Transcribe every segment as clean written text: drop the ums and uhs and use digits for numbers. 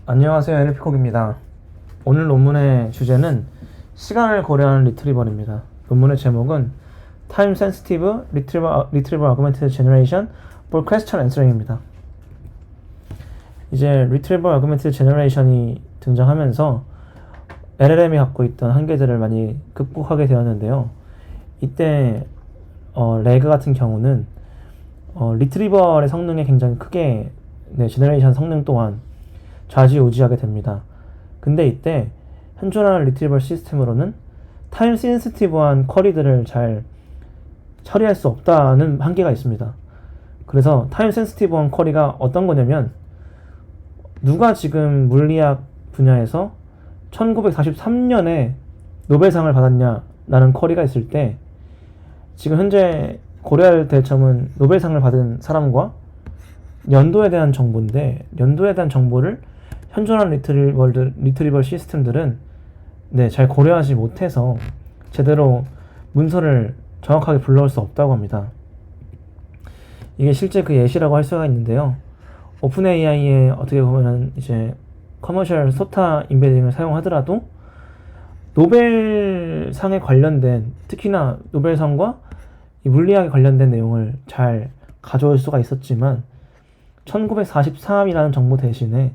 안녕하세요, NLP콕입니다. 오늘 논문의 주제는 시간을 고려하는 리트리버입니다. 논문의 제목은 Time Sensitive Retrieval Augmented Generation for Question Answering입니다. 이제 Retrieval Augmented Generation이 등장하면서 LLM이 갖고 있던 한계들을 많이 극복하게 되었는데요. 이때 레그 같은 경우는 리트리버의 성능에 굉장히 크게 제너레이션 성능 또한 좌지우지하게 됩니다. 근데 이때 현존하는 리트리버 시스템으로는 타임 센시티브한 쿼리들을 잘 처리할 수 없다는 한계가 있습니다. 그래서 타임 센시티브한 쿼리가 어떤 거냐면, 누가 지금 물리학 분야에서 1943년에 노벨상을 받았냐라는 쿼리가 있을 때, 지금 현재 고려할 대점은 노벨상을 받은 사람과 연도에 대한 정보인데, 연도에 대한 정보를 현존하는 리트리버 시스템들은 잘 고려하지 못해서 제대로 문서를 정확하게 불러올 수 없다고 합니다. 이게 실제 그 예시라고 할 수가 있는데요. 오픈 AI에 어떻게 보면은 이제 커머셜 소타 임베딩을 사용하더라도 노벨상에 관련된, 특히나 노벨상과 이 물리학에 관련된 내용을 잘 가져올 수가 있었지만 1943이라는 정보 대신에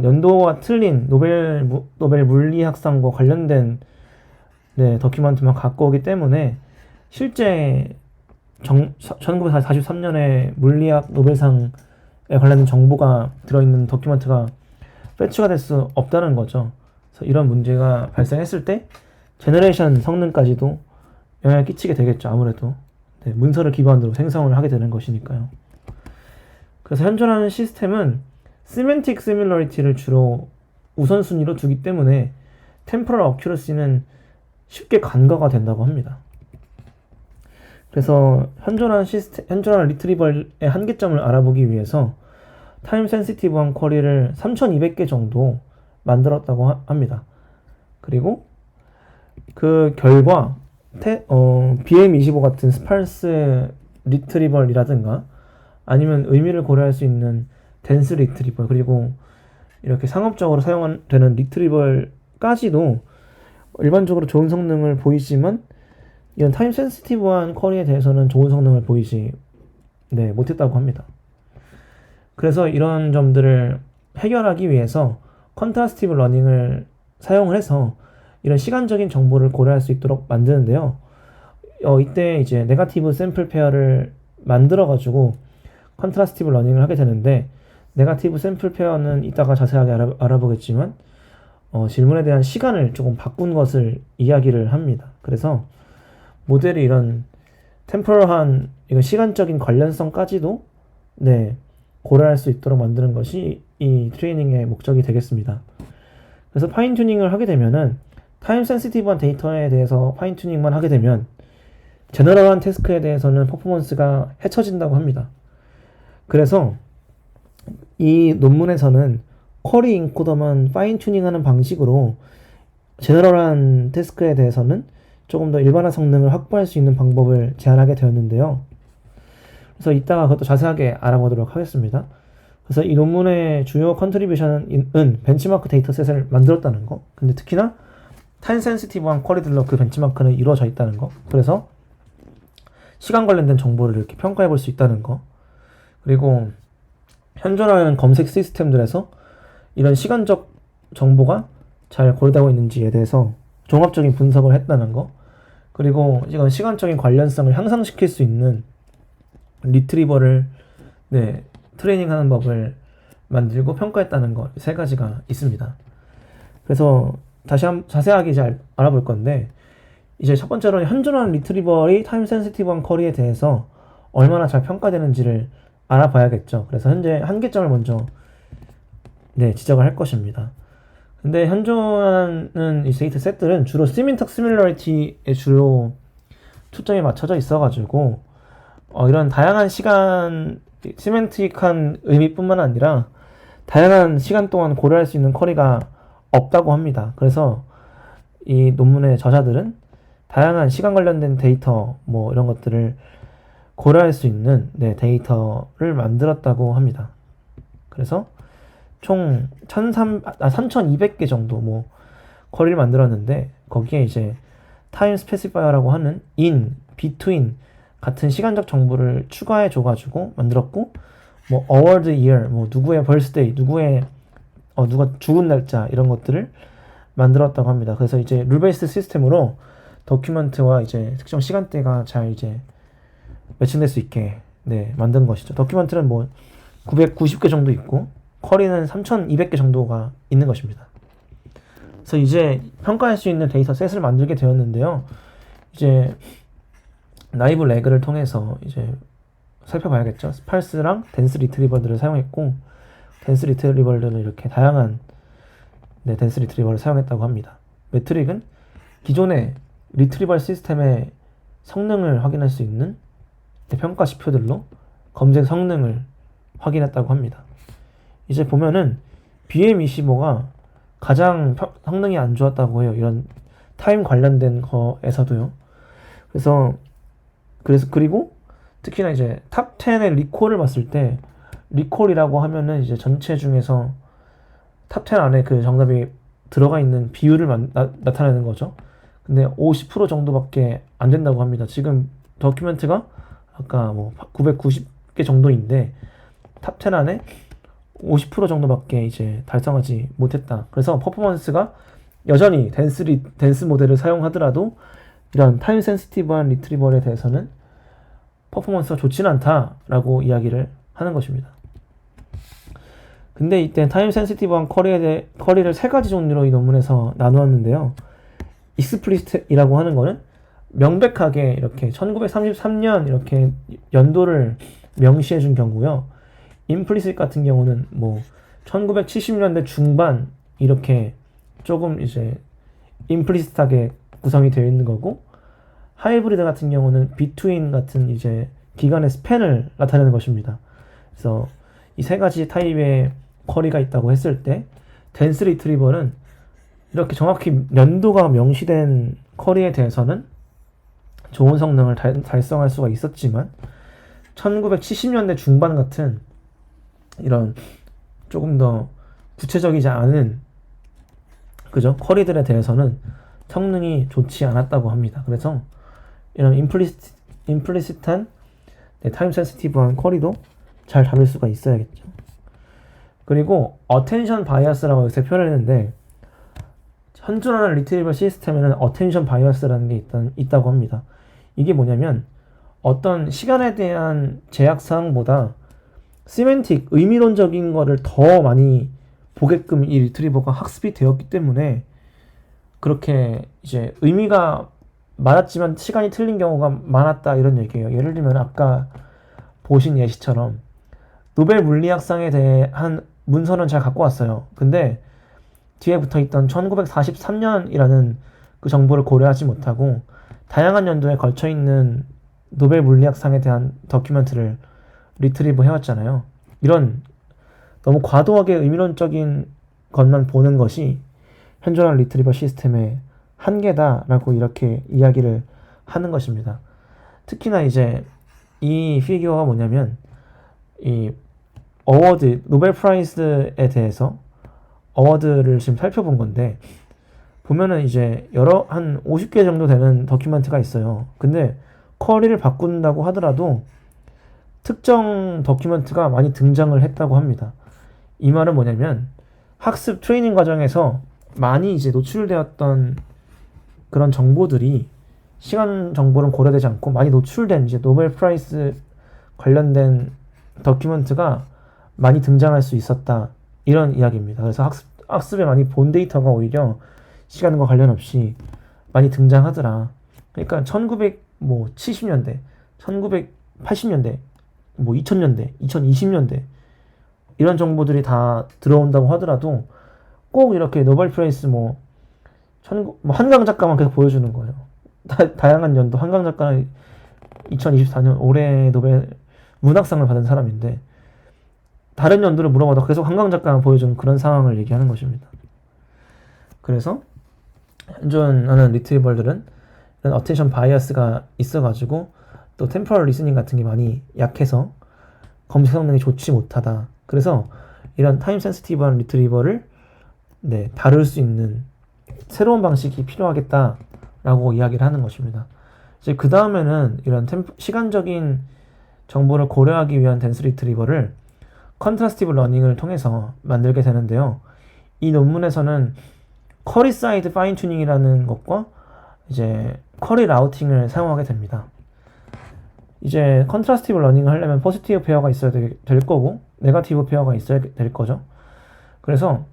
연도와 틀린 노벨 물리학상과 관련된 더큐멘트만 갖고 오기 때문에 실제 1943년에 물리학 노벨상에 관련된 정보가 들어있는 더큐멘트가 패치가 될 수 없다는 거죠. 그래서 이런 문제가 발생했을 때 제너레이션 성능까지도 영향을 끼치게 되겠죠. 아무래도 문서를 기반으로 생성을 하게 되는 것이니까요. 그래서 현존하는 시스템은 시멘틱 시밀러리티를 주로 우선순위로 두기 때문에 템포럴 어큐러시는 쉽게 간과가 된다고 합니다. 그래서 현존하는 리트리버의 한계점을 알아보기 위해서 타임 센시티브한 쿼리를 3200개 정도 만들었다고 합니다. 그리고 그 결과 BM25 같은 스팔스 리트리버이라든가 아니면 의미를 고려할 수 있는 덴스 리트리버, 그리고 이렇게 상업적으로 사용되는 리트리버까지도 일반적으로 좋은 성능을 보이지만 이런 타임 센시티브한 쿼리에 대해서는 좋은 성능을 보이지 못했다고 합니다. 그래서 이런 점들을 해결하기 위해서 컨트라스티브 러닝을 사용을 해서 이런 시간적인 정보를 고려할 수 있도록 만드는데요. 이때 이제 네거티브 샘플 페어를 만들어 가지고 컨트라스티브 러닝을 하게 되는데, 네거티브 샘플 페어는 이따가 자세하게 알아보겠지만 질문에 대한 시간을 조금 바꾼 것을 이야기를 합니다. 그래서 모델이 이런 템포럴한 이건 시간적인 관련성까지도 고려할 수 있도록 만드는 것이 이 트레이닝의 목적이 되겠습니다. 그래서 파인 튜닝을 하게 되면은 타임 센시티브한 데이터에 대해서 파인 튜닝만 하게 되면 제너럴한 태스크에 대해서는 퍼포먼스가 해쳐진다고 합니다. 그래서 이 논문에서는 쿼리 인코더만 파인 튜닝하는 방식으로 제너럴한 태스크에 대해서는 조금 더 일반화 성능을 확보할 수 있는 방법을 제안하게 되었는데요. 그래서 이따가 그것도 자세하게 알아보도록 하겠습니다. 그래서 이 논문의 주요 컨트리뷰션은 벤치마크 데이터셋을 만들었다는 거, 근데 특히나 타임 센시티브한 쿼리들로 그 벤치마크는 이루어져 있다는 거, 그래서 시간 관련된 정보를 이렇게 평가해 볼 수 있다는 거, 그리고 현존하는 검색 시스템들에서 이런 시간적 정보가 잘 고려되고 있는지에 대해서 종합적인 분석을 했다는 거, 그리고 이건 시간적인 관련성을 향상시킬 수 있는 리트리버를 트레이닝하는 법을 만들고 평가했다는 거, 세 가지가 있습니다. 그래서 다시 한번 자세하게 이제 알아볼 건데, 이제 첫 번째로는 현존하는 리트리버의 타임 센시티브한 쿼리에 대해서 얼마나 잘 평가되는지를 알아봐야겠죠. 그래서 현재 한계점을 먼저 지적을 할 것입니다. 근데 현존하는 이 데이터 셋들은 주로 시멘틱 시밀러리티에 주로 초점이 맞춰져 있어가지고 이런 다양한 시간, 시멘틱한 의미뿐만 아니라 다양한 시간 동안 고려할 수 있는 쿼리가 없다고 합니다. 그래서 이 논문의 저자들은 다양한 시간 관련된 데이터 이런 것들을 고려할 수 있는 데이터를 만들었다고 합니다. 그래서 총 3200개 정도 뭐 쿼리를 만들었는데, 거기에 이제 타임 스페시파이어라고 하는 in, between 같은 시간적 정보를 추가해 줘가지고 만들었고, 뭐 award year, 뭐 누구의 birthday, 누구의 누가 죽은 날짜, 이런 것들을 만들었다고 합니다. 그래서 이제 룰 베이스 시스템으로 더큐먼트와 이제 특정 시간대가 잘 이제 매칭될 수 있게 만든 것이죠. 더큐먼트는 뭐 990개 정도 있고, 쿼리는 3200개 정도가 있는 것입니다. 그래서 이제 평가할 수 있는 데이터 셋을 만들게 되었는데요. 이제 나이브 레그를 통해서 이제 살펴봐야겠죠. 스팔스랑 덴스 리트리버들을 사용했고, 덴스 리트리버들은 이렇게 다양한 덴스 리트리버를 사용했다고 합니다. 매트릭은 기존의 리트리버 시스템의 성능을 확인할 수 있는 평가 지표들로 검색 성능을 확인했다고 합니다. 이제 보면은 BM25가 가장 성능이 안 좋았다고 해요. 이런 타임 관련된 거에서도요. 그리고 특히나 이제 탑 10의 리콜을 봤을 때, 리콜이라고 하면은 이제 전체 중에서 탑 10 안에 그 정답이 들어가 있는 비율을 나타내는 거죠. 근데 50% 정도밖에 안 된다고 합니다. 지금 더큐멘트가 아까 뭐 990개 정도인데 탑 10 안에 50% 정도밖에 이제 달성하지 못했다. 그래서 퍼포먼스가 여전히 덴스 모델을 사용하더라도 이런 타임 센시티브한 리트리버에 대해서는 퍼포먼스가 좋지는 않다라고 이야기를 하는 것입니다. 근데 이때 타임 센시티브한 쿼리를 세 가지 종류로 이 논문에서 나누었는데요. 익스플리시트이라고 하는 거는 명백하게 이렇게 1933년 이렇게 연도를 명시해 준 경우요. 임플리시트 같은 경우는 뭐 1970년대 중반 이렇게 조금 이제 임플리시트하게 구성이 되어 있는 거고, 하이브리드 같은 경우는 비트윈 같은 이제 기간의 스팬을 나타내는 것입니다. 그래서 이 세 가지 타입의 쿼리가 있다고 했을 때, 덴스 리트리버는 이렇게 정확히 연도가 명시된 쿼리에 대해서는 좋은 성능을 달성할 수가 있었지만, 1970년대 중반 같은 이런 조금 더 구체적이지 않은 쿼리들에 대해서는 성능이 좋지 않았다고 합니다. 그래서 이런 임플리시트한 타임 센시티브한 쿼리도 잘 다룰 수가 있어야겠죠. 그리고 어텐션 바이어스라고 여기서 표현했는데, 현존하는 리트리버 시스템에는 어텐션 바이어스라는 게 있다고 합니다. 이게 뭐냐면 어떤 시간에 대한 제약 사항보다 시멘틱, 의미론적인 거를 더 많이 보게끔 이 리트리버가 학습이 되었기 때문에 그렇게 이제 의미가 많았지만 시간이 틀린 경우가 많았다, 이런 얘기예요. 예를 들면 아까 보신 예시처럼 노벨 물리학상에 대한 문서는 잘 갖고 왔어요. 근데 뒤에 붙어있던 1943년이라는 그 정보를 고려하지 못하고 다양한 연도에 걸쳐있는 노벨 물리학상에 대한 더큐멘트를 리트리브 해왔잖아요. 이런 너무 과도하게 의미론적인 것만 보는 것이 현존한 리트리버 시스템의 한계다라고 이렇게 이야기를 하는 것입니다. 특히나 이제 이 피규어가 뭐냐면 이 어워드, 노벨 프라이즈에 대해서 어워드를 지금 살펴본 건데, 보면은 이제 한 50개 정도 되는 더큐멘트가 있어요. 근데 쿼리를 바꾼다고 하더라도 특정 더큐멘트가 많이 등장을 했다고 합니다. 이 말은 뭐냐면 학습 트레이닝 과정에서 많이 이제 노출되었던 그런 정보들이 시간 정보는 고려되지 않고 많이 노출된 이제 노벨 프라이즈 관련된 더큐멘트가 많이 등장할 수 있었다, 이런 이야기입니다. 그래서 학습에 많이 본 데이터가 오히려 시간과 관련 없이 많이 등장하더라. 그러니까 1970년대, 1980년대, 뭐 2000년대, 2020년대 이런 정보들이 다 들어온다고 하더라도 꼭 이렇게 노벨 프라이즈 뭐 한강 작가만 계속 보여주는 거예요. 다양한 연도 한강 작가는 2024년 올해 노벨 문학상을 받은 사람인데 다른 연도를 물어봐도 계속 한강 작가만 보여주는 그런 상황을 얘기하는 것입니다. 그래서 현존하는 리트리버들은 이런 어텐션 바이어스가 있어가지고 또 템포럴 리스닝 같은 게 많이 약해서 검색 성능이 좋지 못하다. 그래서 이런 타임 센시티브한 리트리버를 다룰 수 있는 새로운 방식이 필요하겠다라고 이야기를 하는 것입니다. 이제 그 다음에는 이런 시간적인 정보를 고려하기 위한 덴스 리트리버를 컨트라스티브 러닝을 통해서 만들게 되는데요. 이 논문에서는 쿼리 사이드 파인 튜닝이라는 것과 이제 쿼리 라우팅을 사용하게 됩니다. 이제 컨트라스티브 러닝을 하려면 포지티브 페어가 있어야 될 거고 네거티브 페어가 있어야 될 거죠. 그래서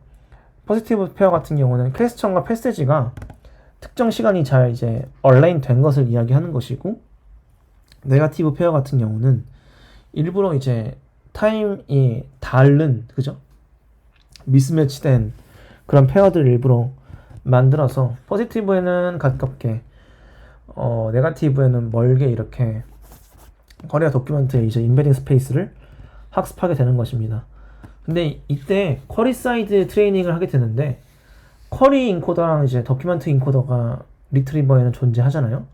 포지티브 페어 같은 경우는 퀘스천과 패시지가 특정 시간이 잘 이제 얼라인 된 것을 이야기하는 것이고, 네거티브 페어 같은 경우는 일부러 이제 타임이 다른, 그죠? 미스매치된 그런 페어들을 일부러 만들어서 포지티브에는 가깝게 네거티브에는 멀게 이렇게 쿼리와 도큐멘트의 이제 인베딩 스페이스를 학습하게 되는 것입니다. 근데 이때 쿼리 사이드 트레이닝을 하게 되는데, 쿼리 인코더랑 이제 도큐멘트 인코더가 리트리버에는 존재하잖아요.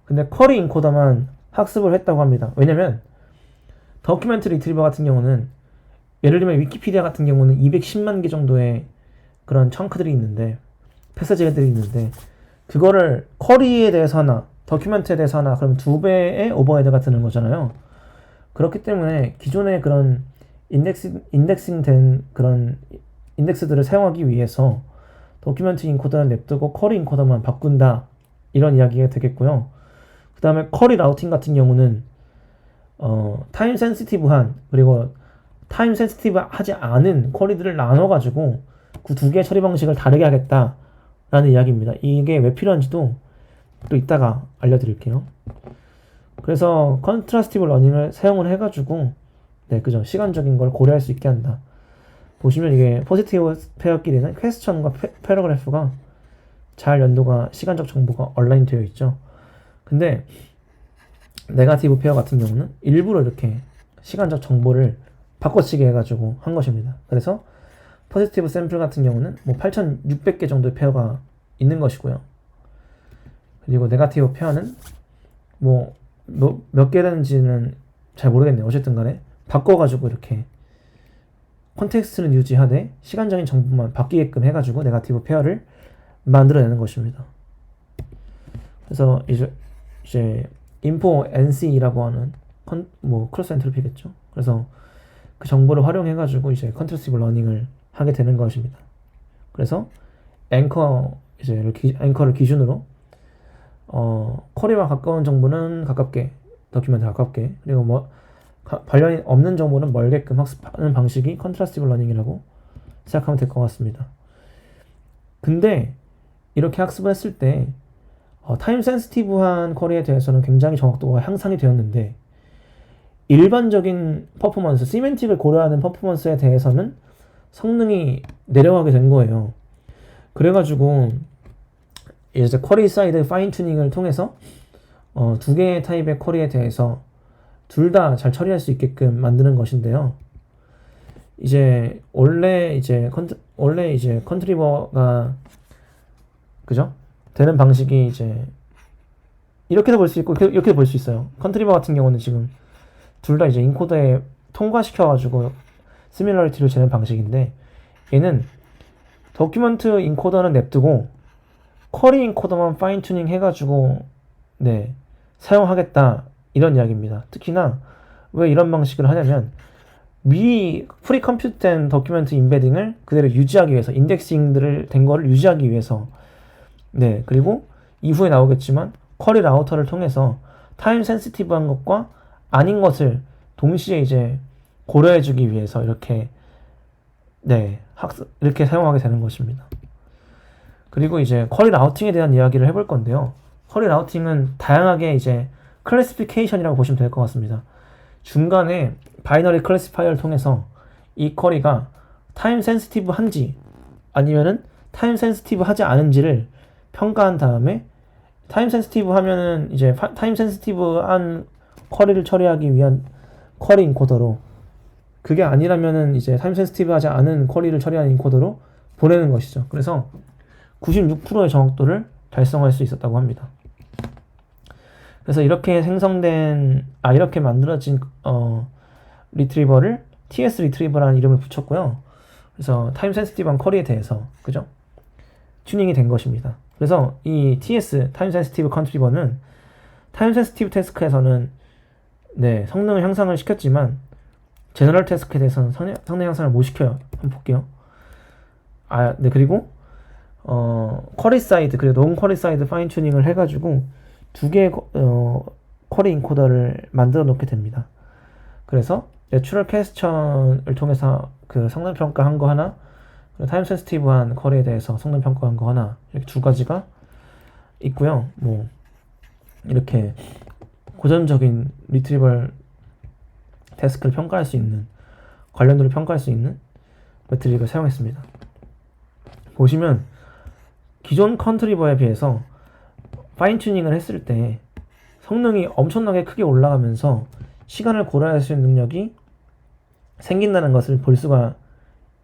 근데 쿼리 인코더만 학습을 했다고 합니다. 왜냐면 도큐멘트 리트리버 같은 경우는, 예를 들면 위키피디아 같은 경우는 210만 개 정도의 그런 청크들이 있는데, 패스지들이 있는데, 그거를 쿼리에 대해서 하나, 도큐멘트에 대해서 하나, 그럼 2배의 오버헤드가 드는 거잖아요. 그렇기 때문에 기존의 그런 인덱싱된 그런 인덱스들을 사용하기 위해서 도큐멘트 인코더는 냅두고 쿼리 인코더만 바꾼다, 이런 이야기가 되겠고요. 그 다음에 쿼리 라우팅 같은 경우는 타임 센시티브한, 그리고 타임 센시티브 하지 않은 쿼리들을 나눠가지고 그 두 개의 처리 방식을 다르게 하겠다라는 이야기입니다. 이게 왜 필요한지도 또 이따가 알려드릴게요. 그래서 컨트라스티브 러닝을 사용을 해가지고 그죠, 시간적인 걸 고려할 수 있게 한다. 보시면 이게 포지티브 페어끼리는 퀘스천과 패러그래프가 잘 연도가, 시간적 정보가 얼라인 되어 있죠. 근데 네거티브 페어 같은 경우는 일부러 이렇게 시간적 정보를 바꿔치기 해가지고 한 것입니다. 그래서 포지티브 샘플 같은 경우는 뭐 8600개 정도의 페어가 있는 것이고요. 그리고 네거티브 페어는 뭐 몇 개 되는지는 잘 모르겠네요. 어쨌든 간에 바꿔가지고 이렇게 컨텍스트는 유지하되 시간적인 정보만 바뀌게끔 해가지고 네거티브 페어를 만들어내는 것입니다. 그래서 이제 info NC라고 하는 크로스 엔트로피겠죠. 그래서 그 정보를 활용해가지고 이제 컨트라스티브 러닝을 하게 되는 것입니다. 그래서 앵커를 기준으로 쿼리와 가까운 정보는 가깝게, 도큐멘트 가깝게, 그리고 관련이 없는 정보는 멀게끔 학습하는 방식이 컨트라스티브 러닝이라고 생각하면 될 것 같습니다. 근데 이렇게 학습을 했을 때 타임 센시티브한 쿼리에 대해서는 굉장히 정확도가 향상이 되었는데, 일반적인 퍼포먼스, 시멘틱을 고려하는 퍼포먼스에 대해서는 성능이 내려가게 된 거예요. 그래가지고 이제 쿼리 사이드 파인 튜닝을 통해서 두 개의 타입의 쿼리에 대해서 둘 다 잘 처리할 수 있게끔 만드는 것인데요. 원래 컨트리버가 그죠? 되는 방식이 이렇게도 볼 수 있고 이렇게도 볼 수 있어요. 컨트리버 같은 경우는 지금 둘 다 인코더에 통과시켜가지고 시밀러리티를 재는 방식인데, 얘는 도큐멘트 인코더는 냅두고 쿼리 인코더만 파인 튜닝 해가지고 사용하겠다, 이런 이야기입니다. 특히나 왜 이런 방식을 하냐면, 미리 프리 컴퓨트된 도큐멘트 인베딩을 그대로 유지하기 위해서, 인덱싱들을 된 거를 유지하기 위해서, 그리고 이후에 나오겠지만 쿼리 라우터를 통해서 타임 센시티브한 것과 아닌 것을 동시에 고려해주기 위해서 이렇게 사용하게 되는 것입니다. 그리고 쿼리 라우팅에 대한 이야기를 해볼 건데요. 쿼리 라우팅은 다양하게 클래시피케이션이라고 보시면 될 것 같습니다. 중간에 바이너리 클래시파이어를 통해서 이 쿼리가 타임 센시티브한지 아니면은 타임 센시티브하지 않은지를 평가한 다음에, 타임 센시티브 하면은 타임 센시티브한 쿼리를 처리하기 위한 쿼리 인코더로, 그게 아니라면은 타임 센시티브하지 않은 쿼리를 처리하는 인코더로 보내는 것이죠. 그래서 96%의 정확도를 달성할 수 있었다고 합니다. 그래서 이렇게 만들어진 리트리버를 TS 리트리버라는 이름을 붙였고요. 그래서 타임 센시티브한 쿼리에 대해서 그죠? 튜닝이 된 것입니다. 그래서 이 TS 타임 센시티브 컨트리버는 타임 센시티브 태스크에서는 네, 성능 향상을 시켰지만 제너럴 태스크에 대해서는 성능 향상을 못 시켜요. 한번 볼게요. 네, 그리고 쿼리 사이드 그리고 논 쿼리 사이드 파인 튜닝을 해가지고 두 개의 쿼리 인코더를 만들어 놓게 됩니다. 그래서 내추럴 퀘스천을 통해서 그 성능 평가한 거 하나, 그리고 타임 센시티브한 쿼리에 대해서 성능 평가한 거 하나, 이렇게 두 가지가 있고요. 뭐 이렇게 고전적인 리트리벌 태스크를 평가할 수 있는, 관련도를 평가할 수 있는 매트릭을 사용했습니다. 보시면 기존 컨트리버에 비해서 파인 튜닝을 했을 때 성능이 엄청나게 크게 올라가면서 시간을 고려할 수 있는 능력이 생긴다는 것을 볼 수가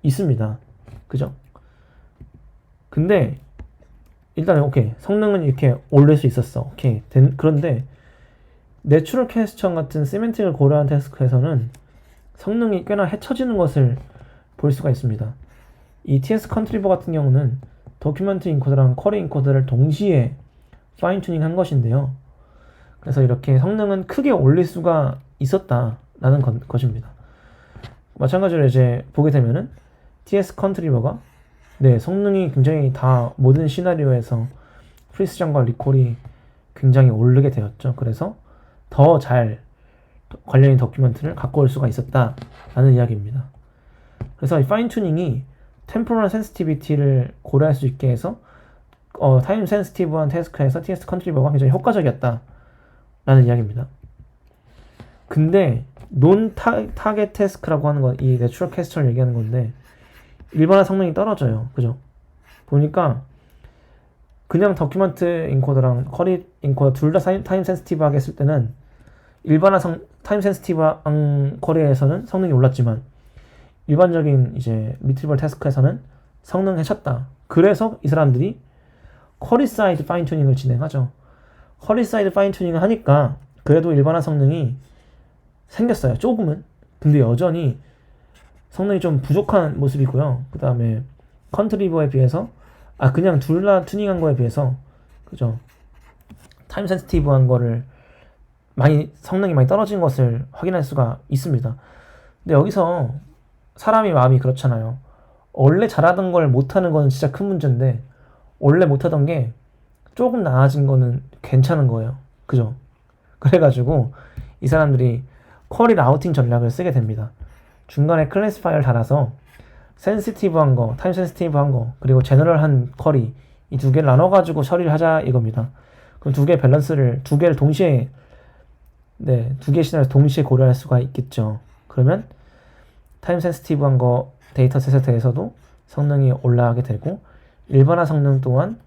있습니다. 그죠? 근데 일단 오케이, 성능은 이렇게 올릴 수 있었어. 오케이. 그런데 내추럴 퀘스천 같은 시멘틱을 고려한 태스크에서는 성능이 꽤나 헤쳐지는 것을 볼 수가 있습니다. 이 TS 컨트리버 같은 경우는 도큐멘트 인코더랑 쿼리 인코더를 동시에 파인 튜닝 한 것인데요. 그래서 이렇게 성능은 크게 올릴 수가 있었다라는 것입니다. 마찬가지로 이제 보게 되면은 TS 컨트리버가 네, 성능이 굉장히 다 모든 시나리오에서 프리시전과 리콜이 굉장히 오르게 되었죠. 그래서 더 잘 관련인 도큐멘트를 갖고 올 수가 있었다라는 이야기입니다. 그래서 이 파인 튜닝이 템포럴 센시티비티를 고려할 수 있게 해서 타임 센시티브한 태스크에서 TS 컨트리버가 굉장히 효과적이었다라는 이야기입니다. 근데 논 타겟 태스크라고 하는 건 이 내추럴 퀘스천을 얘기하는 건데 일반화 성능이 떨어져요. 그죠? 보니까 그냥 도큐멘트 인코더랑 쿼리 인코더 둘 다 타임 센시티브하게 했을 때는 일반화 타임 센시티브한 쿼리에서는 성능이 올랐지만 일반적인 이제 리트리벌 태스크에서는 성능 해쳤다. 그래서 이 사람들이 쿼리 사이드 파인 튜닝을 진행하죠. 쿼리 사이드 파인 튜닝을 하니까 그래도 일반화 성능이 생겼어요. 조금은. 근데 여전히 성능이 좀 부족한 모습이고요. 그 다음에 컨트리버에 비해서 그냥 둘 다 튜닝한 거에 비해서 그죠? 타임 센시티브한 거를 성능이 많이 떨어진 것을 확인할 수가 있습니다. 근데 여기서 사람이 마음이 그렇잖아요. 원래 잘하던 걸 못하는 거는 진짜 큰 문제인데 원래 못하던 게 조금 나아진 거는 괜찮은 거예요. 그죠? 그래가지고 이 사람들이 쿼리 라우팅 전략을 쓰게 됩니다. 중간에 클래시파이어를 달아서 센시티브한 거, 타임 센시티브한 거, 그리고 제너럴한 쿼리 이 두 개를 나눠가지고 처리를 하자 이겁니다. 그럼 두 개의 밸런스를 두 개를 동시에 두 개의 시나리오를 동시에 고려할 수가 있겠죠. 그러면 타임 센시티브한 거 데이터셋에 대해서도 성능이 올라가게 되고 일반화 성능 또한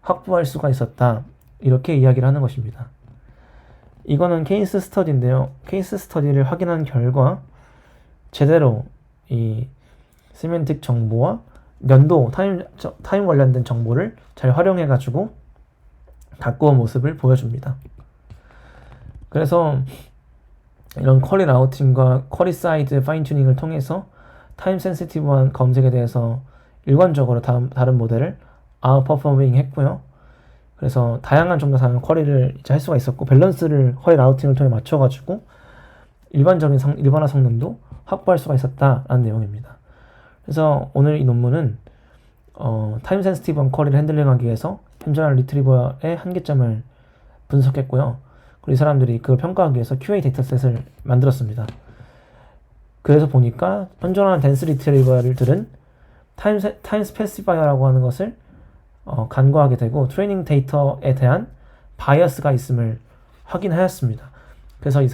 확보할 수가 있었다. 이렇게 이야기를 하는 것입니다. 이거는 케이스 스터디인데요. 케이스 스터디를 확인한 결과 제대로 이 시멘틱 정보와 연도, 타임 관련된 정보를 잘 활용해가지고 가꾸은 모습을 보여줍니다. 그래서 이런 쿼리 라우팅과 쿼리 사이드 파인 튜닝을 통해서 타임 센시티브한 검색에 대해서 일관적으로 다른 모델을 아웃퍼포밍 했고요. 그래서 좀 더 다양한 쿼리를 이제 할 수가 있었고 밸런스를 쿼리 라우팅을 통해 맞춰가지고 일반화 성능도 확보할 수가 있었다라는 내용입니다. 그래서 오늘 이 논문은 타임 센시티브한 쿼리를 핸들링하기 위해서 현존한 리트리버의 한계점을 분석했고요. 그리고 이 사람들이 그걸 평가하기 위해서 QA 데이터셋을 만들었습니다. 그래서 보니까 현존하는 덴스 리트리버들은 타임 스페시파이어라고 하는 것을 간과하게 되고 트레이닝 데이터에 대한 바이어스가 있음을 확인하였습니다. 그래서 이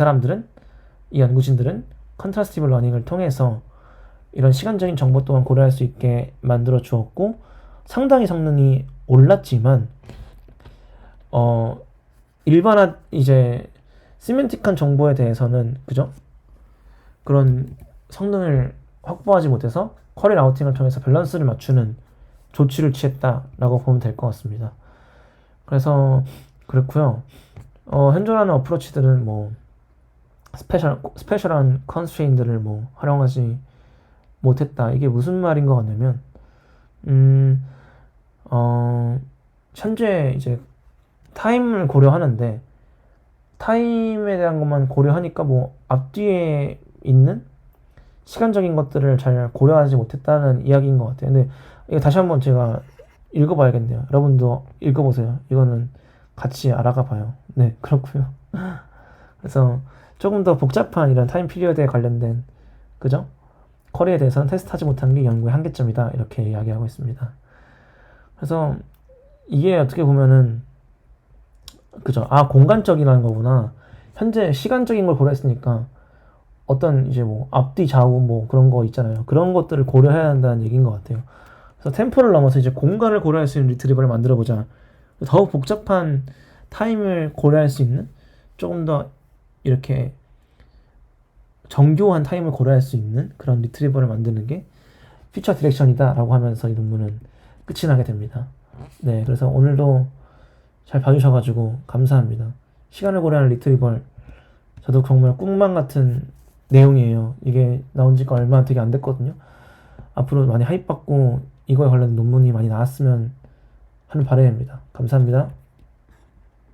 연구진들은 컨트라스티브 러닝을 통해서 이런 시간적인 정보 또한 고려할 수 있게 만들어 주었고 상당히 성능이 올랐지만 일반화 이제 시멘틱한 정보에 대해서는 그죠? 그런 성능을 확보하지 못해서 쿼리 라우팅을 통해서 밸런스를 맞추는 조치를 취했다라고 보면 될 것 같습니다. 그래서 그렇고요. 현존하는 어프로치들은 스페셜한 컨스트레인들을 활용하지 못했다. 이게 무슨 말인 것 같냐면, 음, 현재 이제 타임을 고려하는데, 타임에 대한 것만 고려하니까 뭐 앞뒤에 있는 시간적인 것들을 잘 고려하지 못했다는 이야기인 것 같아요. 근데 이거 다시 한번 제가 읽어봐야겠네요. 여러분도 읽어보세요. 이거는 같이 알아가 봐요. 네, 그렇고요. 그래서 조금 더 복잡한 이런 타임 피리어드에 관련된, 그죠? 쿼리에 대해서는 테스트하지 못한 게 연구의 한계점이다. 이렇게 이야기하고 있습니다. 그래서 이게 어떻게 보면은, 그죠? 아, 공간적이라는 거구나. 현재 시간적인 걸 고려했으니까 어떤 이제 뭐 앞뒤 좌우 뭐 그런 거 있잖아요. 그런 것들을 고려해야 한다는 얘기인 것 같아요. 그래서 템포를 넘어서 이제 공간을 고려할 수 있는 리트리버를 만들어 보자. 더욱 복잡한 타임을 고려할 수 있는, 조금 더 이렇게 정교한 타임을 고려할 수 있는 그런 리트리버를 만드는 게 퓨처 디렉션이다라고 하면서 이 논문은 끝이 나게 됩니다. 네, 그래서 오늘도 잘 봐주셔가지고 감사합니다. 시간을 고려하는 리트리버, 저도 정말 꿈만 같은 내용이에요. 이게 나온 지가 얼마 되게 안 됐거든요. 앞으로 많이 하입받고 이거에 관련 논문이 많이 나왔으면 하는 바람입니다. 감사합니다.